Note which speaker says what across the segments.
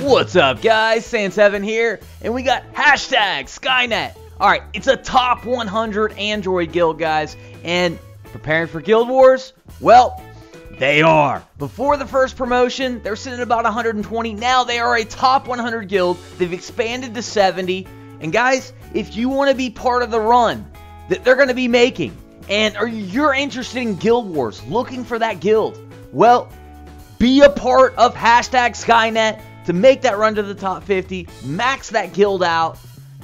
Speaker 1: What's up, guys? Sans7 here, and we got hashtag Skynet. Alright, it's a top 100 Android guild, guys, and preparing for Guild Wars? Well, they are. Before the first promotion, they were sitting at about 120. Now they are a top 100 guild. They've expanded to 70. And guys, if you want to be part of the run that they're going to be making, and you're interested in Guild Wars, looking for that guild, well, be a part of hashtag Skynet to make that run to the top 50, max that guild out,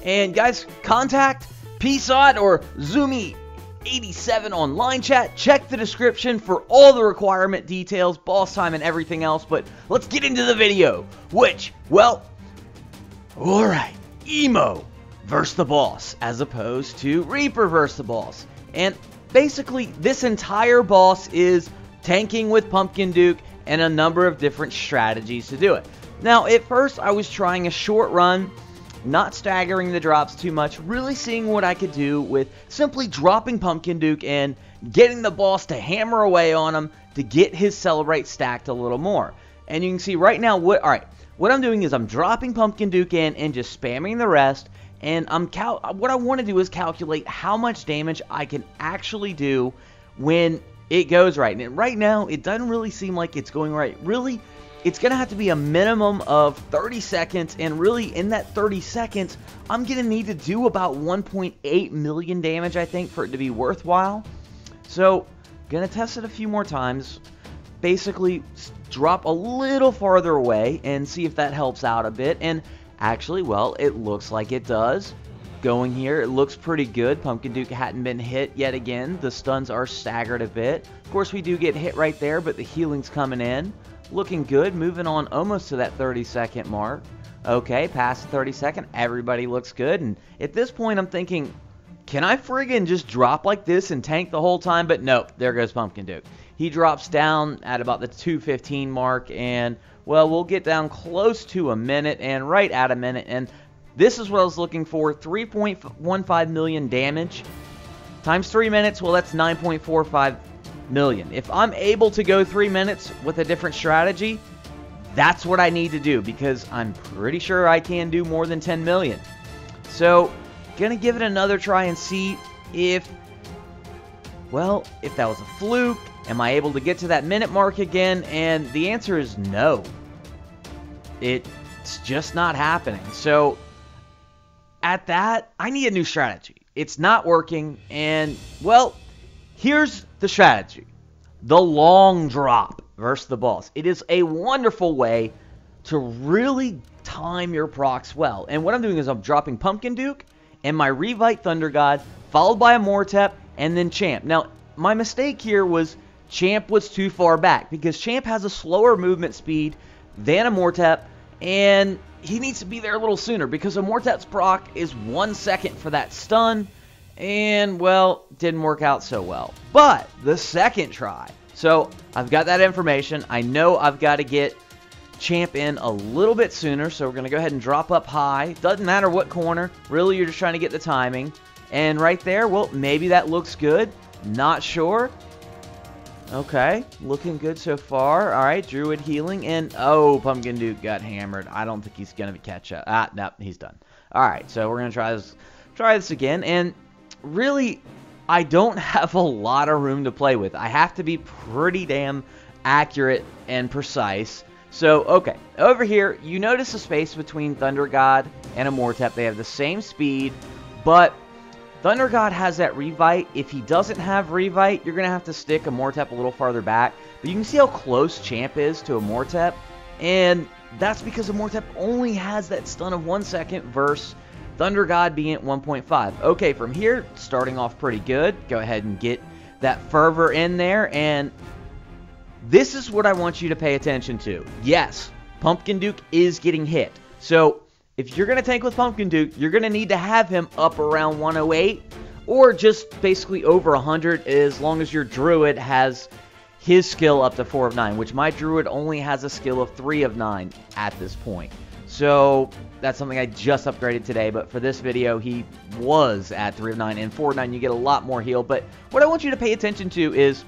Speaker 1: and guys, contact Psaud or Zoomy87 on line chat. Check the description for all the requirement details, boss time, and everything else, but let's get into the video, which, well, alright, Emo versus the boss, as opposed to Reaper versus the boss, and basically, this entire boss is tanking with Pumpkin Duke and a number of different strategies to do it. Now, at first, I was trying a short run, not staggering the drops too much, really seeing what I could do with simply dropping Pumpkin Duke and getting the boss to hammer away on him to get his Celebrate stacked a little more. And you can see right now, what I'm doing is I'm dropping Pumpkin Duke in and just spamming the rest, and what I want to do is calculate how much damage I can actually do when it goes right. And right now, it doesn't really seem like it's going right. Really, it's going to have to be a minimum of 30 seconds, and really, in that 30 seconds, I'm going to need to do about 1.8 million damage, I think, for it to be worthwhile. So, going to test it a few more times, basically drop a little farther away, and see if that helps out a bit, and actually, well, it looks like it does. Going here, it looks pretty good. Pumpkin Duke hadn't been hit yet again. The stuns are staggered a bit. Of course, we do get hit right there, but the healing's coming in. Looking good, moving on almost to that 30-second mark. Okay, past the 30-second, everybody looks good. And at this point, I'm thinking, can I friggin' just drop like this and tank the whole time? But nope, there goes Pumpkin Duke. He drops down at about the 2:15 mark, and, well, we'll get down close to a minute, and right at a minute. And this is what I was looking for, 3.15 million damage. Times 3 minutes, well, that's 9.45 million. If I'm able to go 3 minutes with a different strategy, that's what I need to do, because I'm pretty sure I can do more than 10 million. So, gonna give it another try and see if, well, if that was a fluke. Am I able to get to that minute mark again? And the answer is no. It's just not happening. So, at that, I need a new strategy. It's not working, and, well, here's the strategy. The long drop versus the boss. It is a wonderful way to really time your procs well. And what I'm doing is I'm dropping Pumpkin Duke and my Revite Thunder God, followed by Immortep, and then Champ. Now, my mistake here was Champ was too far back, because Champ has a slower movement speed than Immortep, and he needs to be there a little sooner, because Immortep's proc is 1 second for that stun, and, well, didn't work out so well. But the second try, so I've got that information. I know I've got to get Champ in a little bit sooner, so we're going to go ahead and drop up high. Doesn't matter what corner. Really, you're just trying to get the timing. And right there, well, maybe that looks good. Not sure. Okay, looking good so far. All right, Druid healing, and oh, Pumpkin Duke got hammered. I don't think he's going to catch up. Ah, no, he's done. All right, so we're going to try this again, and really, I don't have a lot of room to play with. I have to be pretty damn accurate and precise. So, okay, over here, you notice the space between Thunder God and Immortep. They have the same speed, but Thunder God has that Revite. If he doesn't have Revite, you're going to have to stick Immortep a little farther back. But you can see how close Champ is to Immortep, and that's because Immortep only has that stun of 1 second versus Thunder God being at 1.5. Okay, from here, starting off pretty good. Go ahead and get that fervor in there, and this is what I want you to pay attention to. Yes, Pumpkin Duke is getting hit. So, if you're going to tank with Pumpkin Duke, you're going to need to have him up around 108, or just basically over 100, as long as your Druid has his skill up to 4 of 9, which my Druid only has a skill of 3 of 9 at this point. So, that's something I just upgraded today, but for this video, he was at 3 of 9, and 4 of 9, you get a lot more heal. But what I want you to pay attention to is,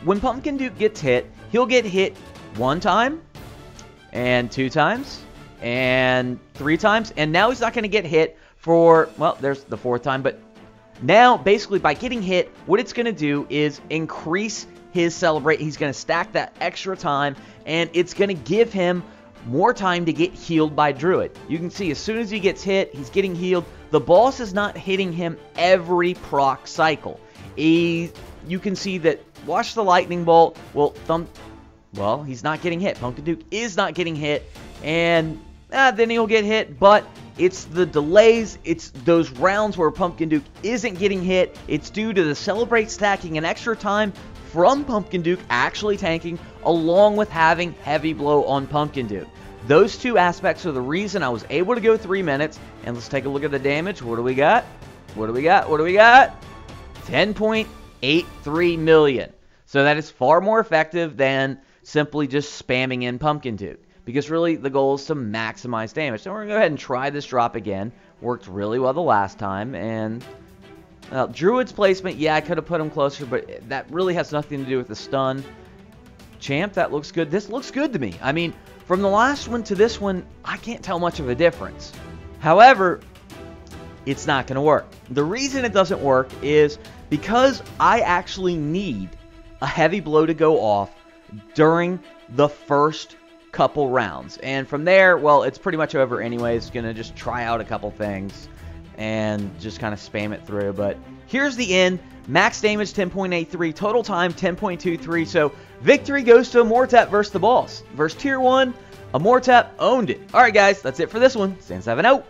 Speaker 1: when Pumpkin Duke gets hit, he'll get hit 1 time, and 2 times, and 3 times. And now he's not going to get hit for, well, there's the 4th time. But now, basically, by getting hit, what it's going to do is increase his celebrate. He's going to stack that extra time, and it's going to give him more time to get healed by Druid. You can see as soon as he gets hit, he's getting healed. The boss is not hitting him every proc cycle. You can see that, watch the lightning bolt. Well, he's not getting hit. Pumpkin Duke is not getting hit, and then he'll get hit, but it's the delays, it's those rounds where Pumpkin Duke isn't getting hit. It's due to the Celebrate stacking an extra time from Pumpkin Duke actually tanking, along with having Heavy Blow on Pumpkin Duke. Those 2 aspects are the reason I was able to go 3 minutes. And let's take a look at the damage. What do we got? What do we got? What do we got? 10.83 million. So that is far more effective than simply just spamming in Pumpkin Duke, because really the goal is to maximize damage. So we're going to go ahead and try this drop again. Worked really well the last time. And Druid's placement, yeah, I could have put him closer, but that really has nothing to do with the stun. Champ, that looks good. This looks good to me. I mean, from the last one to this one, I can't tell much of a difference. However, it's not going to work. The reason it doesn't work is because I actually need a Heavy Blow to go off during the first couple rounds. And from there, well, it's pretty much over anyways. Going to just try out a couple things and just kind of spam it through. But here's the end. Max damage 10.83, total time 10.23. So victory goes to Immortep versus the boss. Versus Tier 1, Immortep owned it. Alright guys, that's it for this one. Stand 7 out.